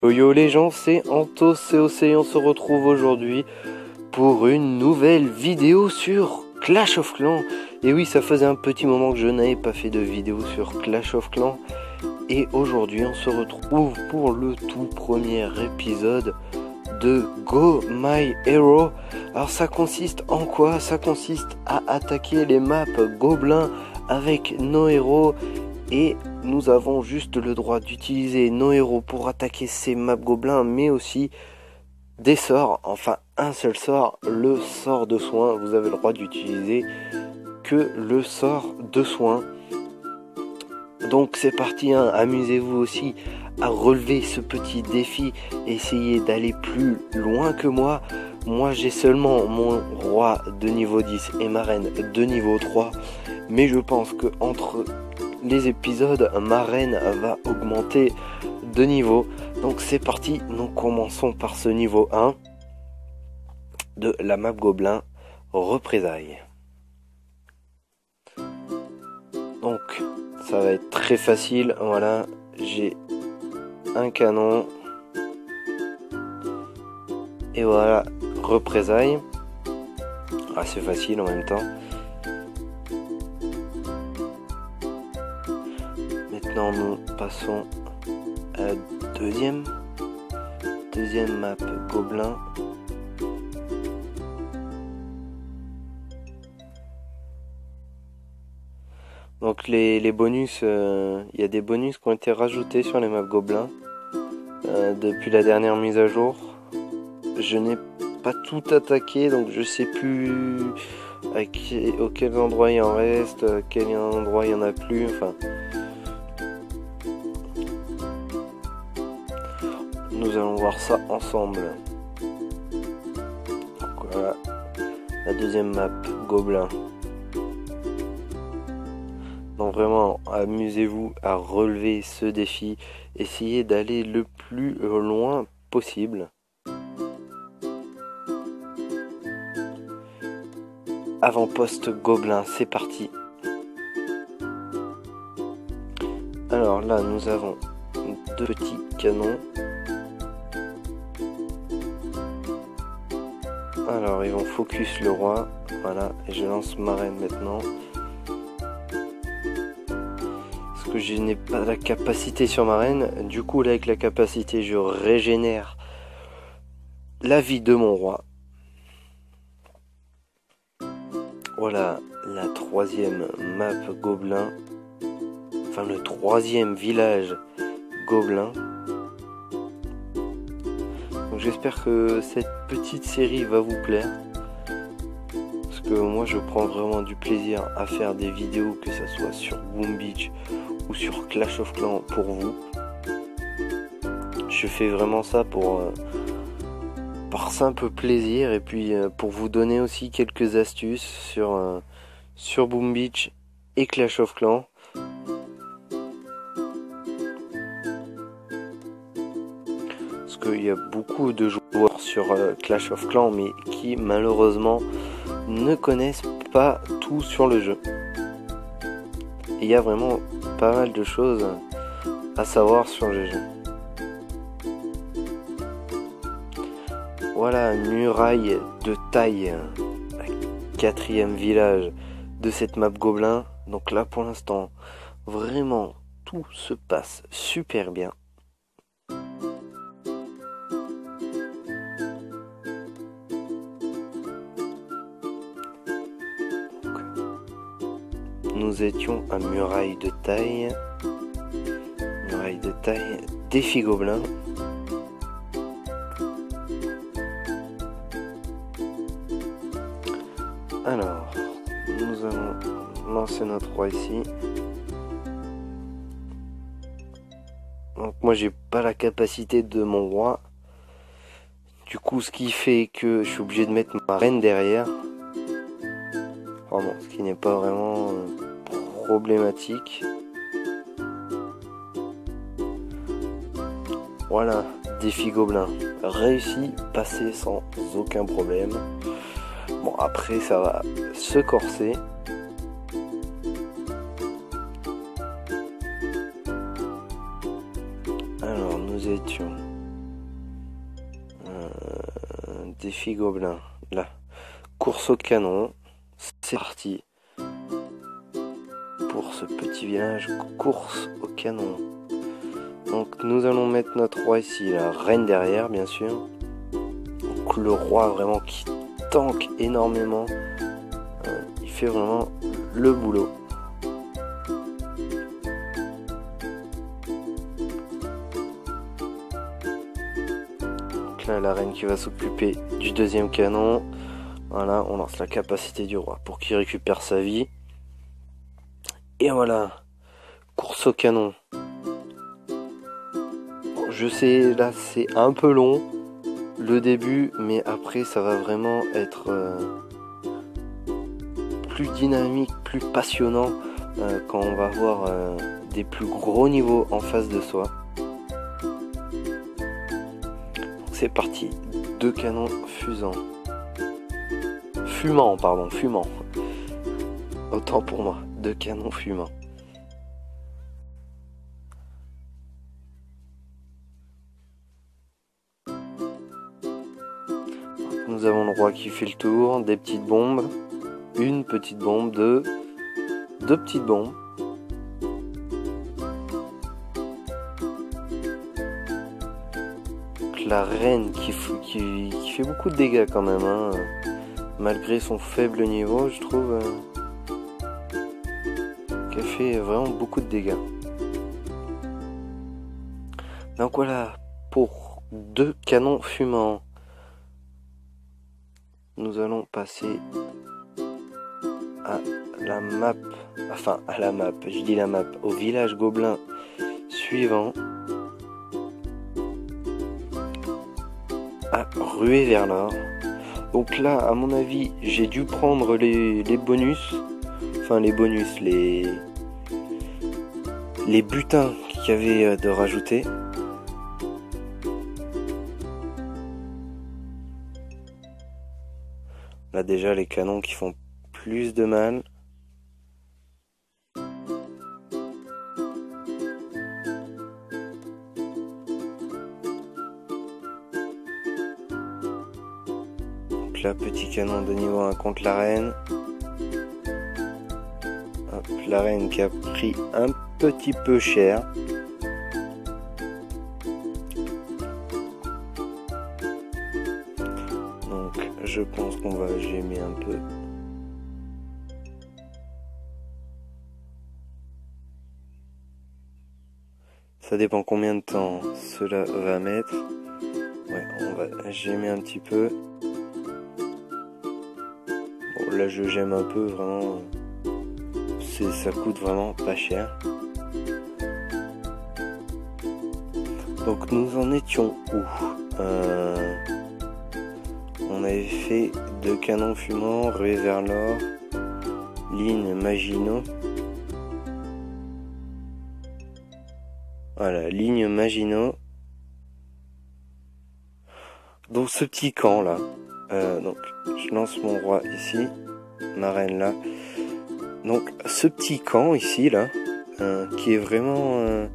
Yo yo les gens, c'est Antos et Océan, on se retrouve aujourd'hui pour une nouvelle vidéo sur Clash of Clans. Et oui, ça faisait un petit moment que je n'avais pas fait de vidéo sur Clash of Clans. Et aujourd'hui on se retrouve pour le tout premier épisode de Go My Hero. Alors ça consiste en quoi? Ça consiste à attaquer les maps gobelins avec nos héros. Et nous avons juste le droit d'utiliser nos héros pour attaquer ces maps gobelins, mais aussi des sorts, enfin un seul sort, le sort de soin. Vous avez le droit d'utiliser que le sort de soin. Donc c'est parti, hein. Amusez-vous aussi à relever ce petit défi, essayez d'aller plus loin que moi. Moi j'ai seulement mon roi de niveau 10 et ma reine de niveau 3, mais je pense que entre les épisodes, ma reine va augmenter de niveau. Donc c'est parti, nous commençons par ce niveau 1 de la map gobelin représailles. Donc ça va être très facile, voilà, j'ai un canon et voilà, représailles. Ah, c'est facile en même temps. Maintenant nous passons à la deuxième map gobelin. Donc les bonus, il y a des bonus qui ont été rajoutés sur les maps gobelins depuis la dernière mise à jour. Je n'ai pas tout attaqué, donc je sais plus auquel endroit il en reste, à quel endroit il n'y en a plus, enfin. Nous allons voir ça ensemble. Donc voilà, la deuxième map gobelin. Donc vraiment, amusez-vous à relever ce défi. Essayez d'aller le plus loin possible. Avant-poste gobelin, c'est parti. Alors là, nous avons deux petits canons. Alors ils vont focus le roi, voilà, et je lance ma reine maintenant. Parce que je n'ai pas la capacité sur ma reine, du coup là avec la capacité je régénère la vie de mon roi. Voilà la troisième map gobelin, enfin le troisième village gobelin. Donc j'espère que cette petite série va vous plaire, parce que moi je prends vraiment du plaisir à faire des vidéos, que ce soit sur Boom Beach ou sur Clash of Clans pour vous. Je fais vraiment ça par simple plaisir, et puis pour vous donner aussi quelques astuces sur Boom Beach et Clash of Clans. Parce qu'il y a beaucoup de joueurs sur Clash of Clans, mais qui malheureusement ne connaissent pas tout sur le jeu. Et il y a vraiment pas mal de choses à savoir sur le jeu. Voilà, muraille de taille, la quatrième village de cette map gobelin. Donc là pour l'instant, vraiment tout se passe super bien. Nous étions à muraille de taille, défi gobelin. Alors, nous allons lancer notre roi ici. Donc moi j'ai pas la capacité de mon roi. Du coup ce qui fait que je suis obligé de mettre ma reine derrière. Pardon, ce qui n'est pas vraiment problématique. Voilà, défi gobelin réussi, passé sans aucun problème. Bon, après ça va se corser. Alors nous étions Défi gobelin. Là. Course au canon. C'est parti. Pour ce petit village, course au canon. Donc nous allons mettre notre roi ici, la reine derrière bien sûr. Donc le roi vraiment qui tank énormément. Il fait vraiment le boulot. Donc là la reine qui va s'occuper du deuxième canon. Voilà, on lance la capacité du roi pour qu'il récupère sa vie. Et voilà, course au canon. Bon, je sais, là c'est un peu long, le début, mais après ça va vraiment être plus dynamique, plus passionnant quand on va avoir des plus gros niveaux en face de soi. C'est parti, 2 canons fusants. Fumant, pardon, fumant. Autant pour moi, 2 canons fumants. Nous avons le roi qui fait le tour, des petites bombes, une petite bombe, deux petites bombes. Donc la reine qui fait beaucoup de dégâts quand même, hein. Malgré son faible niveau, je trouve qu'elle fait vraiment beaucoup de dégâts. Donc voilà, pour 2 canons fumants, nous allons passer à la map, je dis la map, au village gobelin suivant, à ruer vers l'or. Donc là, à mon avis, j'ai dû prendre les bonus, les butins qu'il y avait de rajouter. Là déjà les canons qui font plus de mal. Donc là, petit canon de niveau 1 contre la reine. Hop, la reine qui a pris un petit peu cher. Donc je pense qu'on va gémer un peu. Ça dépend combien de temps cela va mettre. Ouais, on va gémer un petit peu. Bon, là je gemme un peu, vraiment. Ça coûte vraiment pas cher. Donc nous en étions où? On avait fait 2 canons fumants, ruée vers l'or, ligne Maginot. Voilà, ligne Maginot. Donc ce petit camp là. Donc je lance mon roi ici, ma reine là. Donc ce petit camp ici là, qui est vraiment,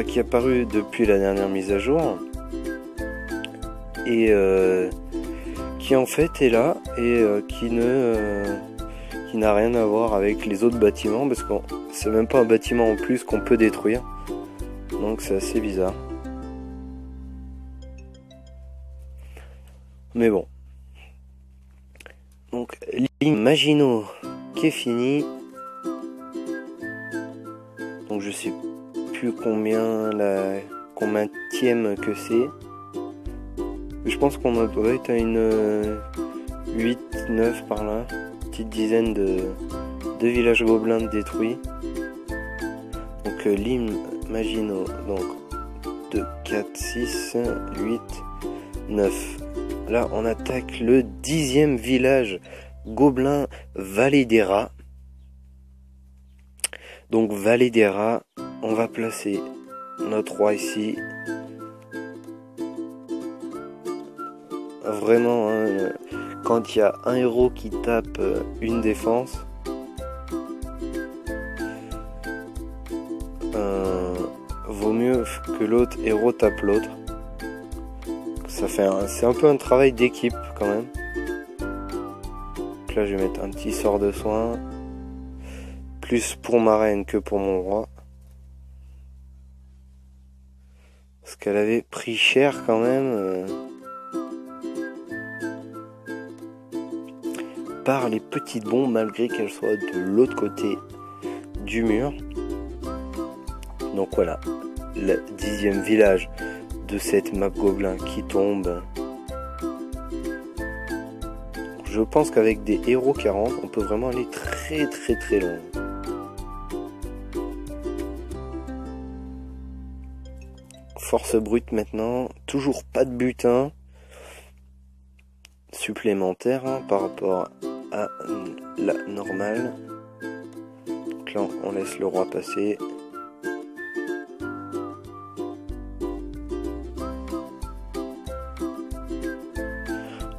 qui est apparu depuis la dernière mise à jour, et qui en fait est là et qui n'a rien à voir avec les autres bâtiments, parce que c'est même pas un bâtiment en plus qu'on peut détruire. Donc c'est assez bizarre. Mais bon. Donc ligne Maginot qui est fini. Donc je sais plus combienième que c'est. Je pense qu'on doit être à une 8, 9 par là. Petite dizaine de villages gobelins détruits. Donc ligne Maginot. Donc 2, 4, 6, 8, 9. Là on attaque le 10e village gobelin, Vallée des Rats. Donc Vallée des Rats, on va placer notre roi ici. Vraiment, hein, quand il y a un héros qui tape une défense, vaut mieux que l'autre héros tape l'autre. c'est un peu un travail d'équipe quand même. Donc là je vais mettre un petit sort de soin, plus pour ma reine que pour mon roi, parce qu'elle avait pris cher quand même par les petites bombes, malgré qu'elles soient de l'autre côté du mur. Donc voilà, le 10e village de cette map gobelin qui tombe. Je pense qu'avec des héros 40, on peut vraiment aller très loin. Force brute maintenant, toujours pas de butin supplémentaire par rapport à la normale. Donc là on laisse le roi passer.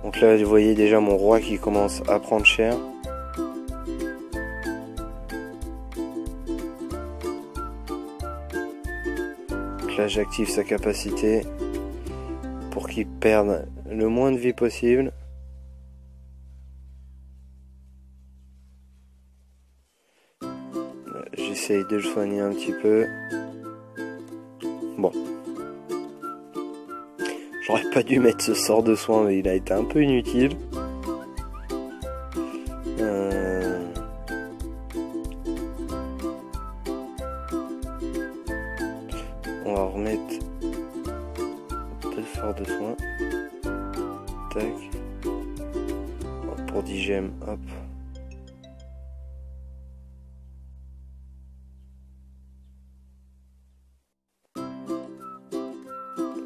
Donc là vous voyez déjà mon roi qui commence à prendre cher. Donc là j'active sa capacité pour qu'il perde le moins de vie possible. J'essaye de le soigner un petit peu. Bon. J'aurais pas dû mettre ce sort de soin, mais il a été un peu inutile. On va remettre 2 sorts de soin. Tac. Pour 10 gemmes, hop.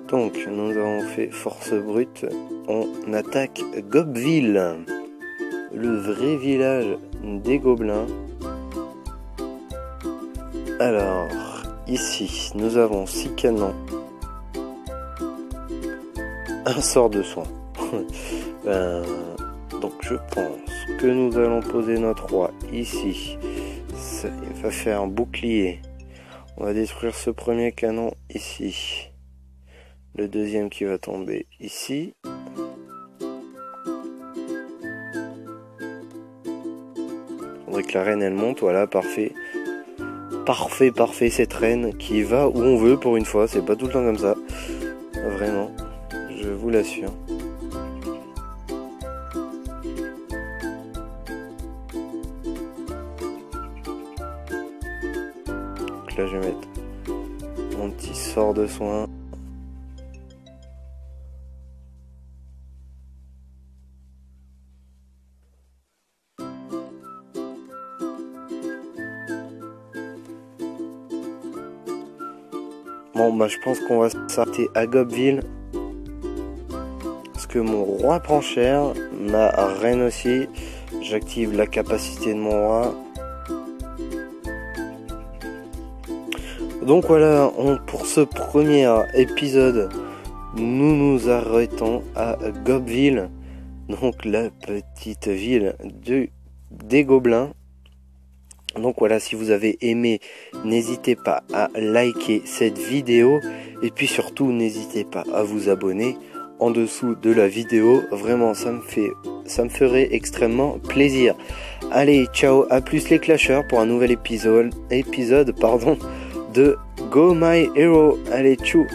Donc nous avons fait force brute, on attaque Gobeville, le vrai village des gobelins. Alors ici nous avons 6 canons, un sort de soin. Donc je pense que nous allons poser notre roi ici. Ça, il va faire un bouclier. On va détruire ce premier canon ici. Le deuxième qui va tomber ici. Il faudrait que la reine elle monte, voilà, parfait. Parfait cette reine qui va où on veut pour une fois, c'est pas tout le temps comme ça. Vraiment, je vous l'assure. Donc là je vais mettre mon petit sort de soin. Bon bah je pense qu'on va s'arrêter à Gobeville. Parce que mon roi prend cher, ma reine aussi. J'active la capacité de mon roi. Donc voilà, pour ce premier épisode, nous nous arrêtons à Gobeville. Donc la petite ville des gobelins. Donc voilà, si vous avez aimé, n'hésitez pas à liker cette vidéo. Et puis surtout, n'hésitez pas à vous abonner en dessous de la vidéo. Vraiment, ça me ferait extrêmement plaisir. Allez, ciao, à plus les clasheurs pour un nouvel épisode de Go My Hero. Allez, tchou.